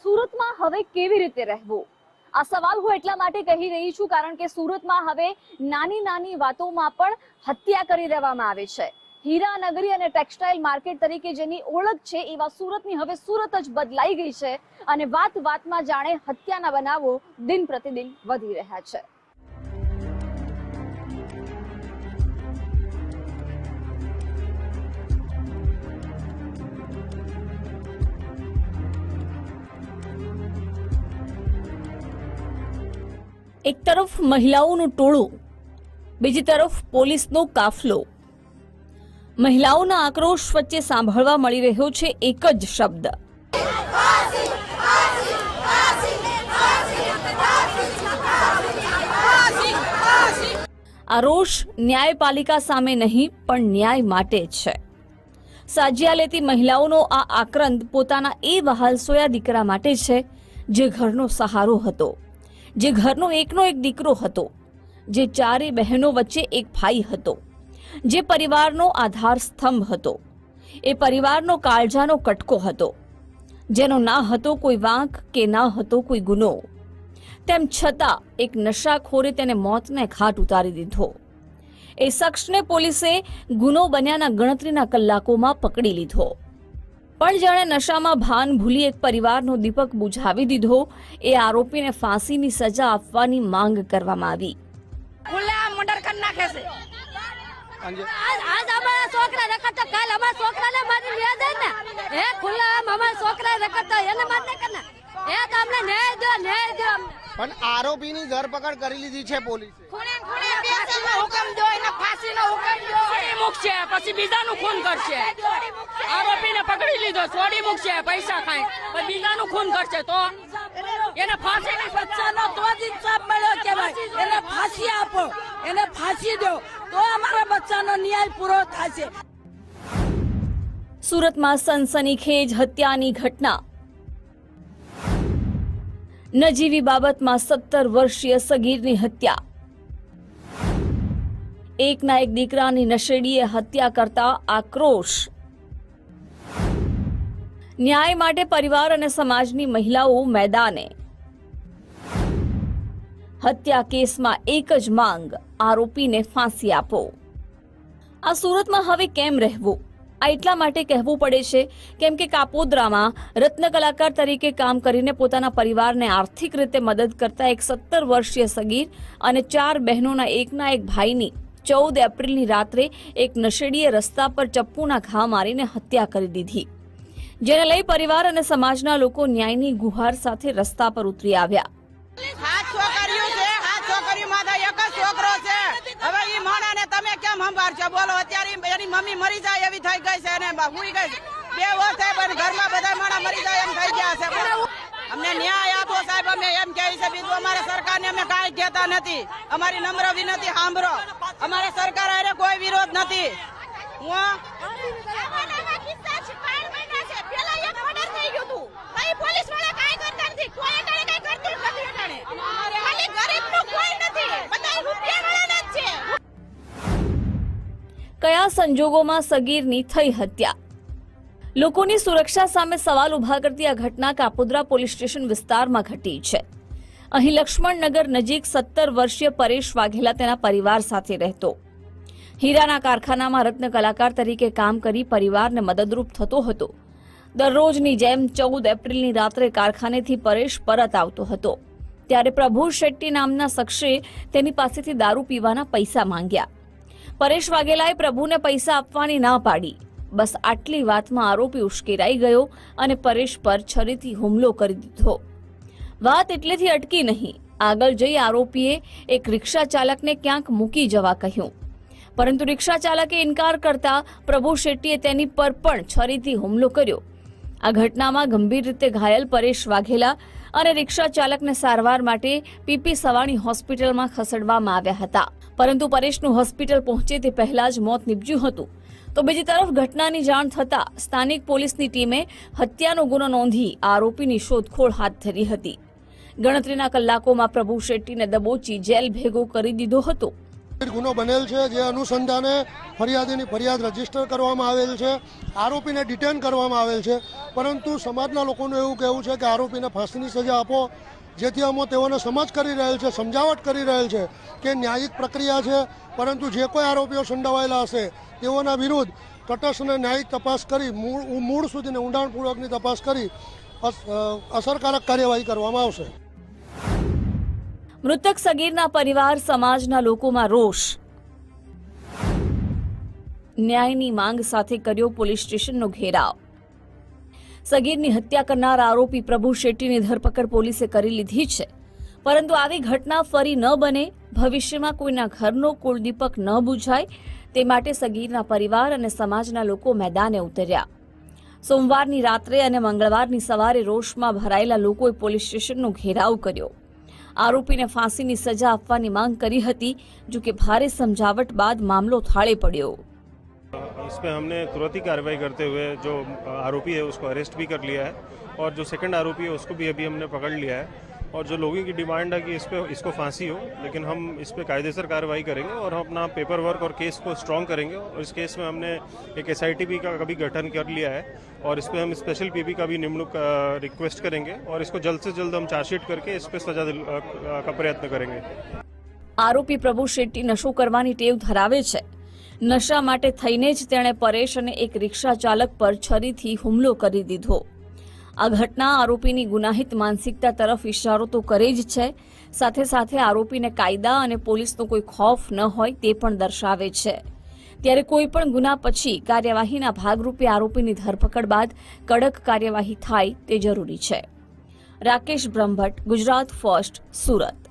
સુરતમાં હવે કેવી રીતે રહેવું? આ સવાલ હું એટલા માટે કહી રહી છું કારણ કે સુરતમાં હવે નાની નાની વાતોમાં પણ હત્યા કરી દેવામાં આવે છે. હીરાનગરી અને ટેક્સટાઇલ માર્કેટ તરીકે જેની ઓળખ છે એવા સુરતની હવે સુરત જ બદલાઈ ગઈ છે અને વાત વાતમાં જાણે હત્યાના બનાવો દિન પ્રતિદિન વધી રહ્યા છે. એક તરફ મહિલાઓનું ટોળું, બીજી તરફ પોલીસનો કાફલો. મહિલાઓના આક્રોશ વચ્ચે સાંભળવા મળી રહ્યો છે એક જ શબ્દ, આ રોષ ન્યાયપાલિકા સામે નહીં પણ ન્યાય માટે છે. સાજિયા લેતી મહિલાઓનો આ આક્રંદ પોતાના એ વહાલસોયા દીકરા માટે છે જે ઘરનો સહારો હતો, જે ઘરનો એકનો એક દીકરો હતો, જે ચારે બહેનો વચ્ચે એક ભાઈ હતો, જે પરિવારનો આધાર સ્તંભ હતો, એ પરિવારનો કાળજાનો કટકો હતો, જેનો ના હતો કોઈ વાંક કે ના હતો કોઈ ગુનો. તેમ છતાં એક નશાખોરે તેને મોતને ઘાટ ઉતારી દીધો. એ શખ્સને પોલીસે ગુનો બન્યાના ગણતરીના કલાકોમાં પકડી લીધો. પણ જાણે નશામાં ભાન ભૂલી એક પરિવારનો દીપક બુઝાવી દીધો, એ આરોપીને ફાંસીની સજા આપવાની માંગ કરવામાં આવી. મર્ડર કરી નાખે છે. આજ અમારા છોકરા રખડતા, કાલ અમારા છોકરાને મારી લે જાય ને, હે ખુલ્લા અમારા છોકરા રખડતા એને મારને કરના, હે તો અમને ન્યાય દો, ન્યાય દો. પણ આરોપીની ધરપકડ કરી લીધી છે પોલીસે. હુકમ દો, એને ફાંસીનો હુકમ દો. છોડી મૂકશે પછી બીજાનું ખૂન કરશે. આરોપીને પકડી લીધો, છોડી મૂકશે, પૈસા ખાય પછી બીજાનું ખૂન કરશે. તો એને ફાંસીની બચ્ચાનો તો જ ઇન્સાફ મળ્યો કહેવાય. એને ફાંસી આપો, એને ફાંસી દો તો અમારા બચ્ચાનો ન્યાય પૂરો થશે. સુરતમાં સનસનીખેજ હત્યાની ઘટના. નજીવી બાબતમાં 17 વર્ષીય સગીરની હત્યા. એકના એક દીકરાની નશેડીએ હત્યા કરતા આક્રોશ. ન્યાય માટે પરિવાર અને સમાજની મહિલાઓ મેદાને. હત્યા કેસમાં એક જ માંગ, આરોપીને ફાંસી આપો. આ સુરતમાં હવે કેમ રહેવું? આ એટલા માટે કહેવું પડે છે કેમ કે કાપોદ્રામાં રત્ન કલાકાર તરીકે કામ કરીને પોતાના પરિવારને આર્થિક રીતે મદદ કરતા એક 17 વર્ષીય સગીર અને 4 બહેનોના એકના એક ભાઈની 14 એપ્રિલની રાત્રે એક નશેડીએ રસ્તા પર ચપ્પુના ઘા મારીને હત્યા કરી દીધી, જેને લઈ પરિવાર અને સમાજના લોકો ન્યાયની ગુહાર સાથે રસ્તા પર ઉતરી આવ્યા. હવે ઈ માણાને તમે કેમ સંભાળશો બોલો? અત્યારે એની મમ્મી મરી જાય એવી થઈ ગઈ છે અને હુઈ ગઈ છે. 2 વર્ષ થાય પણ ઘરમાં બધા માણા મરી જાય એમ થઈ ગયા છે. અમને ન્યાય આપો સાહેબ, અમે એમ કહેવી છે. બીજું અમારે સરકારને અમે કાંઈ કહેતા નથી. અમારી નમ્ર વિનંતી સાંભળો, અમારે સરકાર હારે કોઈ વિરોધ નથી. કયા સંજોગોમાં સગીરની થઈ હત્યા? લોકોની સુરક્ષા સામે સવાલ ઉભા કરતી આ ઘટના કાપોદ્રા પોલીસ સ્ટેશન વિસ્તારમાં ઘટી છે. અહીં લક્ષ્મણનગર નજીક 17 વર્ષીય પરેશ વાઘેલા તેના પરિવાર સાથે રહેતો. હીરાના કારખાનામાં રત્ન કલાકાર તરીકે કામ કરી પરિવારને મદદરૂપ થતો હતો. દરરોજની જેમ 14 એપ્રિલની રાત્રે કારખાનેથી પરેશ પરત આવતો હતો ત્યારે પ્રભુ શેટ્ટી નામના શખ્સે તેની પાસેથી દારૂ પીવાના પૈસા માંગ્યા. પરેશ વાઘેલાએ પ્રભુને પૈસા આપવાની ના પાડી. બસ આટલી વાતમાં આરોપી ઉશ્કેરાઈ ગયો અને પરેશ પર છરીથી હુમલો કરી દીધો. વાત એટલેથી અટકી નહીં. આગળ જઈ આરોપીએ એક રિક્ષા ચાલકને ક્યાંક મૂકી જવા કહ્યું, પરંતુ રિક્ષા ચાલકે ઇનકાર કરતા પ્રભુ શેટ્ટીએ તેની પર પણ છરીથી હુમલો કર્યો. આ ઘટનામાં ગંભીર રીતે ઘાયલ પરેશ વાઘેલા અને રિક્ષા ચાલકને સારવાર માટે પીપી સવાણી હોસ્પિટલમાં ખસેડવામાં આવ્યા હતા, પરંતુ પરેશનું હોસ્પિટલ પહોંચે તે પહેલા જ મોત નીપજ્યું હતું. તો બીજી તરફ ઘટનાની જાણ થતા સ્થાનિક પોલીસની ટીમે હત્યાનો ગુનો નોંધી આરોપીની શોધખોળ હાથ ધરી હતી. ગણતરીના કલાકોમાં પ્રભુ શેટ્ટીને દબોચી જેલ ભેગો કરી દીધો હતો. ગુનો બનેલ છે, જે અનુસંધાને ફરિયાદીની ફરિયાદ રજીસ્ટર કરવામાં આવેલ છે, આરોપીને ડિટેન કરવામાં આવેલ છે, પરંતુ સમાજના લોકોનું એવું કહેવું છે કે આરોપીને ફાંસીની સજા આપો, જેથી અમે તેઓને સમજ કરી રહેલ છે, સમજાવટ કરી રહેલ છે કે ન્યાયિક પ્રક્રિયા છે, પરંતુ જે કોઈ આરોપીઓ સંડોવાયેલા હશે તેઓના વિરુદ્ધ તટસ્થ અને ન્યાયિક તપાસ કરી મૂળ સુધીને ઊંડાણપૂર્વકની તપાસ કરી અસરકારક કાર્યવાહી કરવામાં આવશે. મૃતક સગીરના પરિવાર સમાજના લોકોમાં રોષ. ન્યાયની માંગ સાથે કર્યો પોલીસ સ્ટેશનનો ઘેરાવ. સગીરની હત્યા કરનાર આરોપી પ્રભુ શેટ્ટીની ધરપકડ પોલીસે કરી લીધી છે, પરંતુ આવી ઘટના ફરી ન બને, ભવિષ્યમાં કોઈના ઘરનો કુળદીપક ન બુઝાય તે માટે સગીરના પરિવાર અને સમાજના લોકો મેદાને ઉતર્યા. સોમવારની રાત્રે અને મંગળવારની સવારે રોષમાં ભરાયેલા લોકોએ પોલીસ સ્ટેશનનો ઘેરાવ કર્યો. આરોપીને ફાંસીની સજા આપવાની માંગ કરી હતી, જો કે ભારે સમજાવટ બાદ મામલો થાળે પડ્યો. इस पे हमने तुरंत ही कार्रवाई करते हुए जो आरोपी है उसको अरेस्ट भी कर लिया है और जो सेकंड आरोपी है उसको भी अभी हमने पकड़ लिया है और जो लोगों की डिमांड है कि इसको फांसी हो, लेकिन हम इस पे कायदेसर कार्रवाई करेंगे और हम अपना पेपर वर्क और केस को स्ट्रॉन्ग करेंगे और इस केस में हमने एक SIT का भी गठन कर लिया है और इस पे हम स्पेशल PP का भी निमणूक रिक्वेस्ट करेंगे और इसको जल्द से जल्द हम चार्जशीट करके इस पे सजा का प्रयत्न करेंगे. આરોપી પ્રભુ શેટ્ટી નશો કરવાની ટેવ ધરાવે છે. નશા માટે થઈને જ તેણે પરેશ અને એક રિક્ષા ચાલક પર છરીથી હુમલો કરી દીધો. આ ઘટના આરોપીની ગુનાહિત માનસિકતા તરફ ઇશારો તો કરે જ છે, સાથે સાથે આરોપીને કાયદા અને પોલીસનો કોઈ ખૌફ ન હોય તે પણ દર્શાવે છે. ત્યારે કોઈ પણ ગુના પછી કાર્યવાહીના ભાગરૂપે આરોપીની ધરપકડ બાદ કડક કાર્યવાહી થાય તે જરૂરી છે. રાકેશ બ્રહ્મભટ્ટ, ગુજરાત ફર્સ્ટ, સુરત.